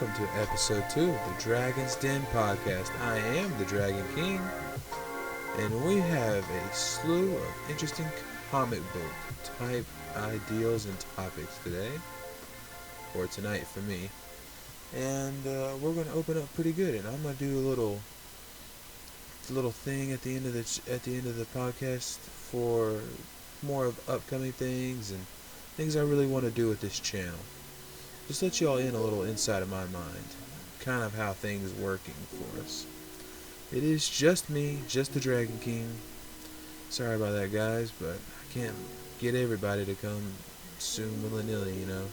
welcome to episode 2 of the Dragon's Den podcast. I am the Dragon King, and we have a slew of interesting comic book type ideals and topics today, or tonight for me. And we're going to open up pretty good, and I'm going to do a little thing at the end of the podcast for more of upcoming things and things I really want to do with this channel. Just let you all in a little inside of my mind, kind of how things working for us. It is just me, just the Dragon King. Sorry about that, guys, but I can't get everybody to come soon willy-nilly, you know.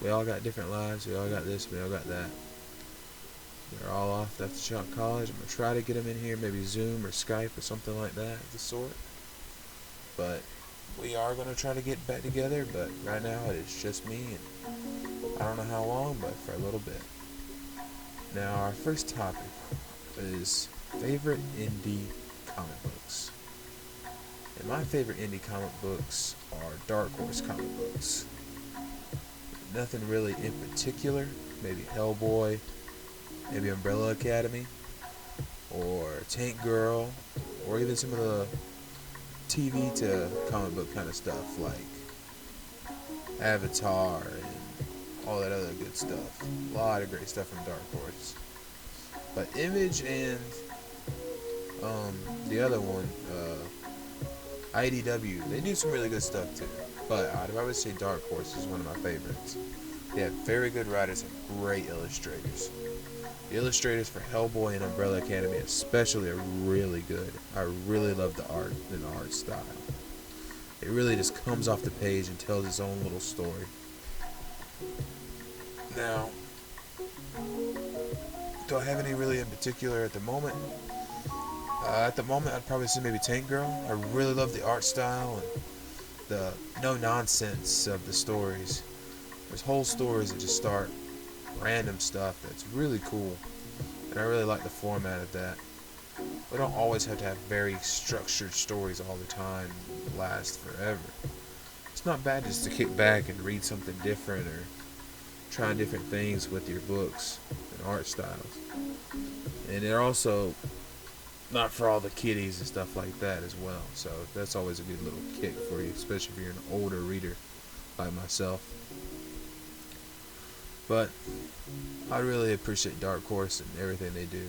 We all got different lives, we all got this, we all got that. They're all off after college. I'm going to try to get them in here, maybe Zoom or Skype or something like that of the sort. But we are going to try to get back together, but right now it is just me, and I don't know how long, but for a little bit. Now, our first topic is favorite indie comic books. And my favorite indie comic books are Dark Horse comic books. Nothing really in particular. Maybe Hellboy, maybe Umbrella Academy, or Tank Girl, or even some of the TV to comic book kind of stuff like Avatar and all that other good stuff. A lot of great stuff from Dark Horse. But Image and the other one, IDW, they do some really good stuff too. But I'd probably say Dark Horse is one of my favorites. They have very good writers and great illustrators. The illustrators for Hellboy and Umbrella Academy especially are really good. I really love the art and the art style. It really just comes off the page and tells its own little story. Now, do I have any really in particular at the moment? At the moment, I'd probably say maybe Tank Girl. I really love the art style and the no-nonsense of the stories. There's whole stories that just start random stuff that's really cool, and I really like the format of that. We don't always have to have very structured stories all the time that last forever. It's not bad just to kick back and read something different or try different things with your books and art styles. And they're also not for all the kiddies and stuff like that as well, so that's always a good little kick for you, especially if you're an older reader like myself. But I really appreciate Dark Horse and everything they do.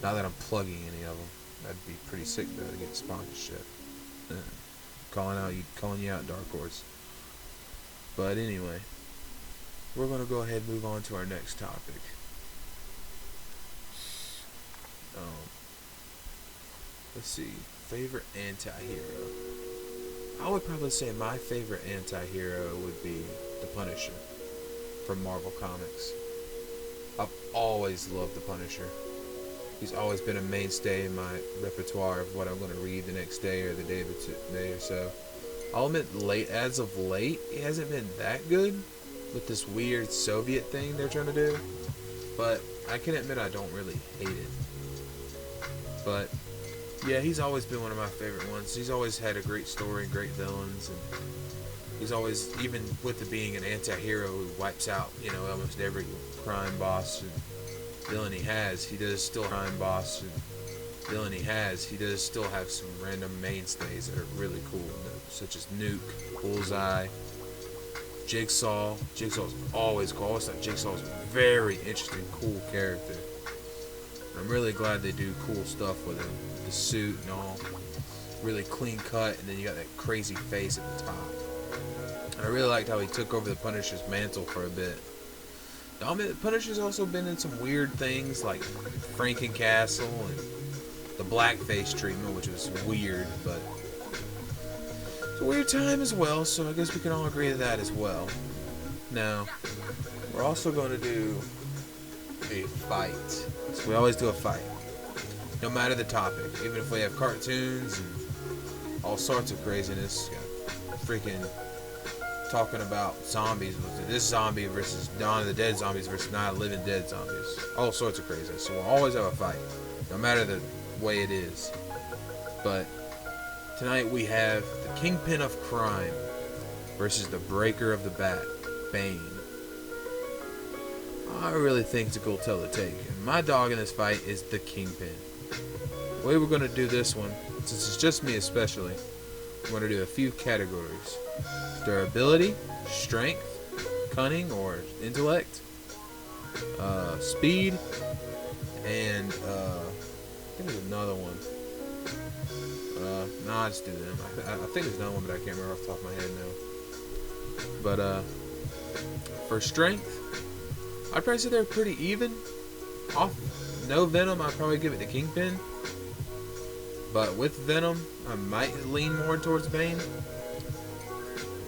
Not that I'm plugging any of them. That'd be pretty sick though to get sponsorship. Calling you out, Dark Horse. But anyway, we're gonna go ahead and move on to our next topic. Let's see, favorite anti-hero. I would probably say my favorite anti-hero would be the Punisher from Marvel Comics. I've always loved the Punisher. He's always been a mainstay in my repertoire of what I'm going to read the next day or the day or so. I'll admit, as of late, he hasn't been that good with this weird Soviet thing they're trying to do. But I can admit I don't really hate it. But yeah, he's always been one of my favorite ones. He's always had a great story and great villains, and he's always, even with it being an anti-hero who wipes out, almost every crime boss and villain he has, he does still have some random mainstays that are really cool, such as Nuke, Bullseye, Jigsaw. Jigsaw's always cool. I always thought Jigsaw was a very interesting, cool character. I'm really glad they do cool stuff with him. The suit and all. Really clean cut, and then you got that crazy face at the top. And I really liked how he took over the Punisher's mantle for a bit. Now, the Punisher's also been in some weird things like Frankencastle and the blackface treatment, which was weird, but it's a weird time as well, so I guess we can all agree to that as well. Now, we're also going to do a fight. So we always do a fight, no matter the topic. Even if we have cartoons and all sorts of craziness, freaking talking about zombies, this zombie versus Dawn of the Dead zombies versus Night of the Living Dead zombies, all sorts of craziness. So we'll always have a fight, no matter the way it is. But tonight we have the Kingpin of Crime versus the Breaker of the Bat, Bane. I really think it's a cool tail to take. And my dog in this fight is the kingpin. The way we're going to do this one, since it's just me especially, we're going to do a few categories. Durability, strength, cunning or intellect, speed, and I think there's another one. Nah, I'll just do them. I think there's another one, but I can't remember off the top of my head now. But for strength, I'd probably say they're pretty even. Off no venom, I'd probably give it to Kingpin. But with venom, I might lean more towards Bane.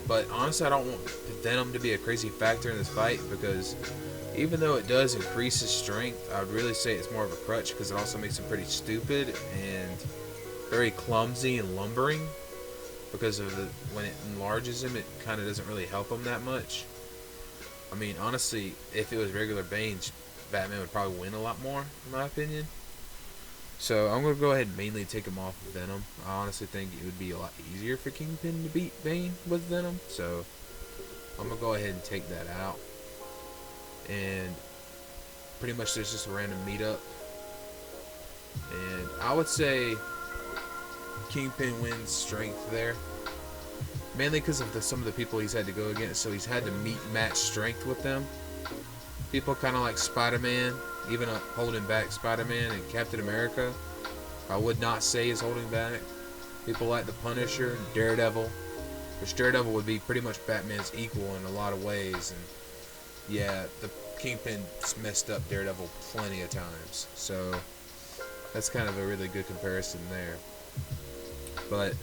But honestly, I don't want venom to be a crazy factor in this fight, because even though it does increase his strength, I would really say it's more of a crutch, because it also makes him pretty stupid and very clumsy and lumbering, because of when it enlarges him, it kind of doesn't really help him that much. I mean, honestly, if it was regular Bane, Batman would probably win a lot more, in my opinion. So I'm going to go ahead and mainly take him off of Venom. I honestly think it would be a lot easier for Kingpin to beat Bane with Venom. So I'm going to go ahead and take that out. And pretty much there's just a random meetup. And I would say Kingpin wins strength there. Mainly because of some of the people he's had to go against. So he's had to match strength with them. People kind of like Spider-Man, even holding back Spider-Man and Captain America, I would not say is holding back. People like the Punisher and Daredevil, which Daredevil would be pretty much Batman's equal in a lot of ways. And yeah, the Kingpin's messed up Daredevil plenty of times. So that's kind of a really good comparison there. But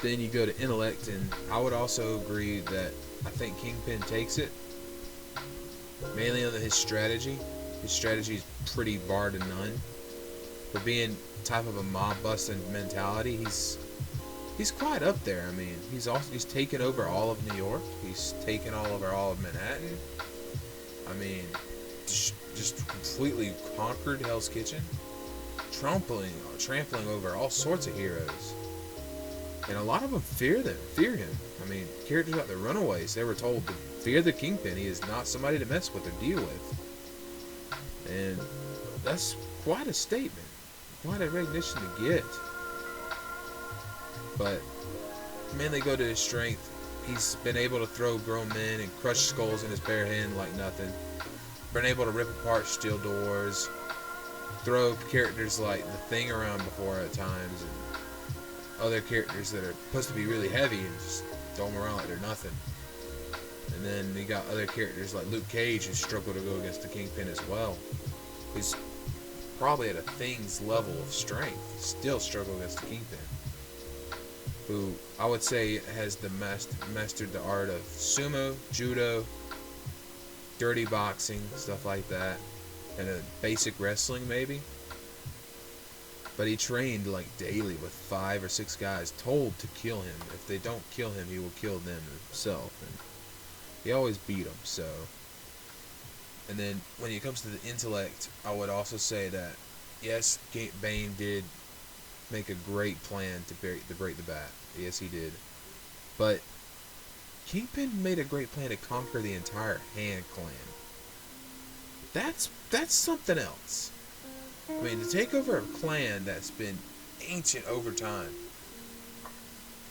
then you go to intellect, and I would also agree that I think Kingpin takes it. Mainly on his strategy. His strategy is pretty bar to none. For being type of a mob-busting mentality, he's quite up there. I mean, he's taken over all of New York. He's taken over all of Manhattan. I mean, just completely conquered Hell's Kitchen, trampling over all sorts of heroes. And a lot of them fear him. I mean, characters like the Runaways, they were told to fear the Kingpin. He is not somebody to mess with or deal with. And that's quite a statement. Quite a recognition to get. But mainly go to his strength. He's been able to throw grown men and crush skulls in his bare hand like nothing. Been able to rip apart steel doors. Throw characters like the Thing around before at times. And other characters that are supposed to be really heavy and just throw them around like they're nothing. And then you got other characters like Luke Cage who struggle to go against the Kingpin as well. He's probably at a Thing's level of strength, still struggle against the Kingpin. Who I would say has mastered the art of sumo, judo, dirty boxing, stuff like that, and a basic wrestling maybe. But he trained like daily with 5 or 6 guys told to kill him. If they don't kill him, he will kill them himself. And he always beat them. So, and then when it comes to the intellect, I would also say that yes, Bane did make a great plan to break the bat. Yes, he did. But Kingpin made a great plan to conquer the entire Hand clan. That's something else. I mean, to take over a clan that's been ancient over time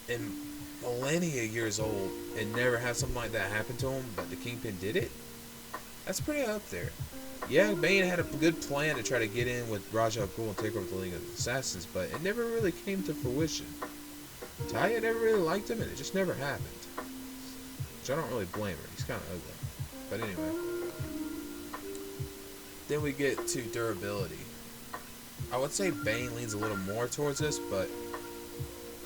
and millennia years old and never have something like that happen to him, but the Kingpin did it, that's pretty up there. Yeah, Bane had a good plan to try to get in with Ra's al Ghul and take over the League of Assassins, but it never really came to fruition. Talia never really liked him, and it just never happened. Which I don't really blame her. He's kind of ugly. But anyway. Then we get to durability. I would say Bane leans a little more towards this, but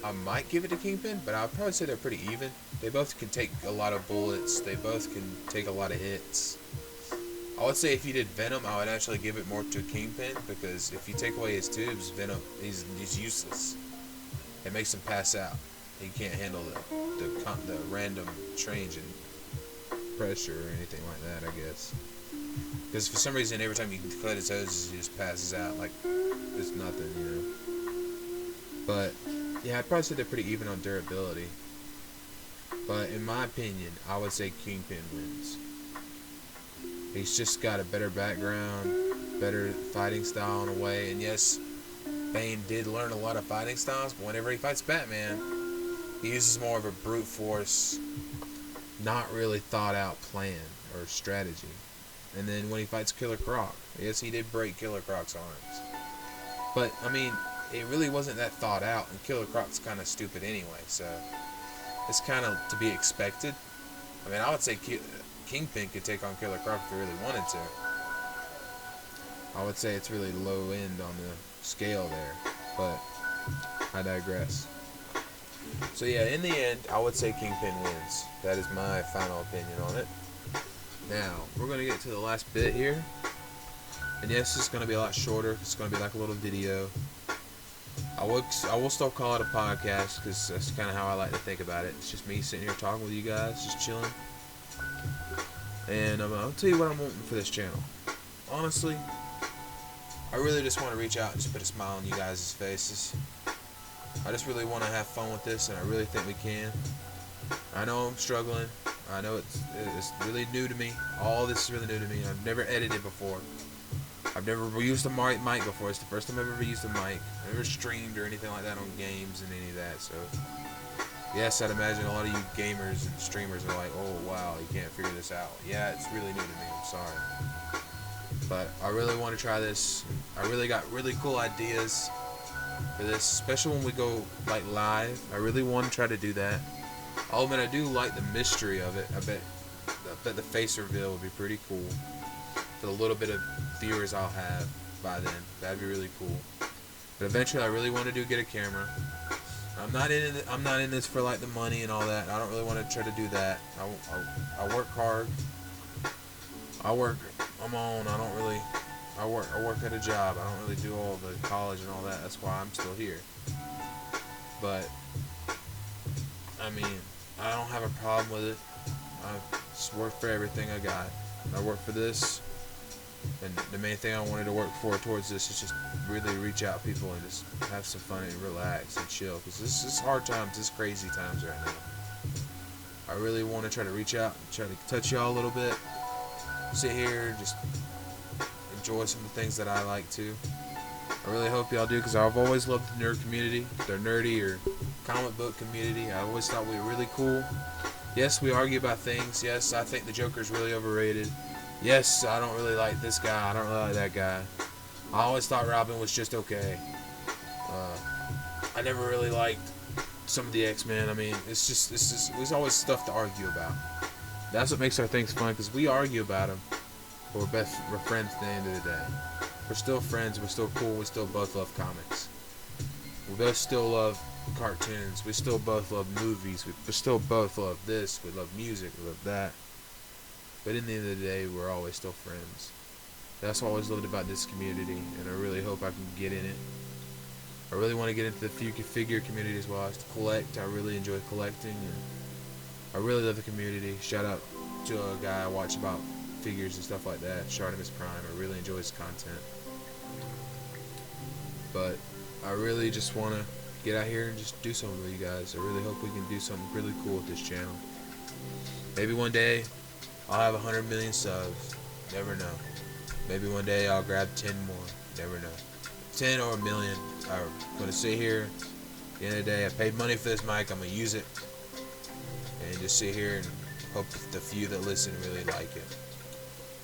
I might give it to Kingpin, but I'd probably say they're pretty even. They both can take a lot of bullets. They both can take a lot of hits. I would say if you did Venom, I would actually give it more to Kingpin, because if you take away his tubes, Venom, he's useless. It makes him pass out. He can't handle the random change in pressure or anything like that, I guess. Because for some reason, every time you cut his hoses, he just passes out like it's nothing, you know. But yeah, I'd probably say they're pretty even on durability. But in my opinion, I would say Kingpin wins. He's just got a better background, better fighting style in a way. And yes, Bane did learn a lot of fighting styles, but whenever he fights Batman, he uses more of a brute force, not really thought out plan or strategy. And then when he fights Killer Croc, yes, he did break Killer Croc's arms. But, I mean, it really wasn't that thought out, and Killer Croc's kind of stupid anyway, so it's kind of to be expected. I mean, I would say Kingpin could take on Killer Croc if he really wanted to. I would say it's really low end on the scale there, but I digress. So yeah, in the end, I would say Kingpin wins. That is my final opinion on it. Now, we're going to get to the last bit here. And yes, it's going to be a lot shorter. It's going to be like a little video. I will still call it a podcast because that's kind of how I like to think about it. It's just me sitting here talking with you guys, just chilling. And I'll tell you what I'm wanting for this channel. Honestly, I really just want to reach out and just put a smile on you guys' faces. I just really want to have fun with this, and I really think we can. I know I'm struggling. I know it's really new to me. All this is really new to me. I've never edited before. I've never used a mic before. It's the first time I've ever used a mic. I've never streamed or anything like that on games and any of that. So, yes, I'd imagine a lot of you gamers and streamers are like, oh, wow, you can't figure this out. Yeah, it's really new to me. I'm sorry. But I really want to try this. I really got really cool ideas for this, especially when we go like live. I really want to try to do that. I'll admit I do like the mystery of it. I bet the face reveal would be pretty cool. For the little bit of viewers I'll have by then, that'd be really cool. But eventually, I really want to get a camera. I'm not in this for like the money and all that. I don't really want to try to do that. I work hard. I'm on. I work at a job. I don't really do all the college and all that. That's why I'm still here. But I mean, I don't have a problem with it. I just work for everything I got. I work for this, and the main thing I wanted to work for towards this is just really reach out to people and just have some fun and relax and chill. Because this is hard times, this is crazy times right now. I really want to try to reach out, try to touch y'all a little bit. Sit here, just enjoy some of the things that I like to. I really hope y'all do, because I've always loved the nerd community, the nerdy or comic book community. I always thought we were really cool. Yes, we argue about things. Yes, I think the Joker's really overrated. Yes, I don't really like this guy. I don't really like that guy. I always thought Robin was just okay. I never really liked some of the X-Men. I mean, there's always stuff to argue about. That's what makes our things fun, because we argue about them, but we're friends at the end of the day. We're still friends. We're still cool. We still both love comics. We both still love cartoons. We still both love movies. We still both love this. We love music. We love that. But in the end of the day, we're always still friends. That's what I always loved about this community, and I really hope I can get in it. I really want to get into the figure community as well. I collect. I really enjoy collecting, and I really love the community. Shout out to a guy I watch about figures and stuff like that, Shartimus Prime. I really enjoy his content. But I really just want to get out here and just do something with you guys. I really hope we can do something really cool with this channel. Maybe one day I'll have 100 million subs. Never know. Maybe one day I'll grab 10 more. Never know. 10 or a million. I'm going to sit here. At the end of the day, I paid money for this mic. I'm going to use it. And just sit here and hope that the few that listen really like it.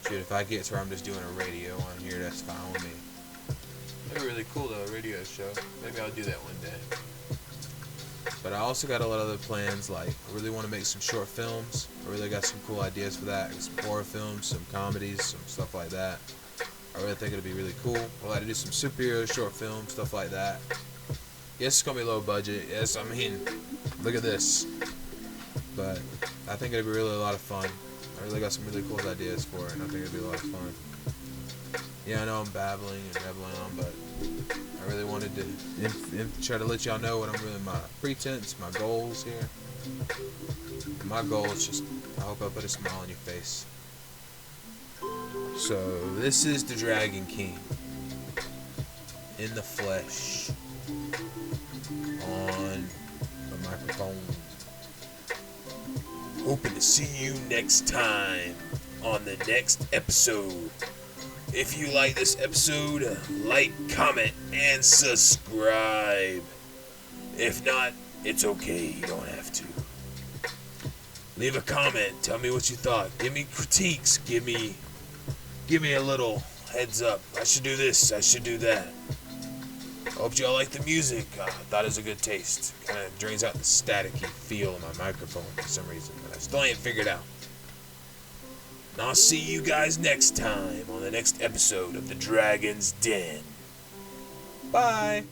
Shoot, if I get to where I'm just doing a radio on here, that's fine with me. That'd be really cool though, a radio show. Maybe I'll do that one day. But I also got a lot of other plans, like I really want to make some short films. I really got some cool ideas for that. Some horror films, some comedies, some stuff like that. I really think it'll be really cool. I'd like to do some superhero short films, stuff like that. Yes, it's going to be low budget. Yes, I mean, look at this. But I think it'll be really a lot of fun. I really got some really cool ideas for it, and I think it'll be a lot of fun. Yeah, I know I'm babbling and babbling on, but I really wanted to try to let y'all know what I'm really, my pretense, my goals here. My goal is just, I hope I put a smile on your face. So, this is the Dragon King. In the flesh. On the microphone. Hoping to see you next time on the next episode. If you like this episode, like, comment, and subscribe. If not, it's okay, you don't have to. Leave a comment, tell me what you thought. Give me critiques, give me a little heads up. I should do this, I should do that. Hope y'all like the music. Thought it was a good taste. Kind of drains out the staticky feel of my microphone for some reason, but I still ain't figured out. And I'll see you guys next time on the next episode of The Dragon's Den. Bye!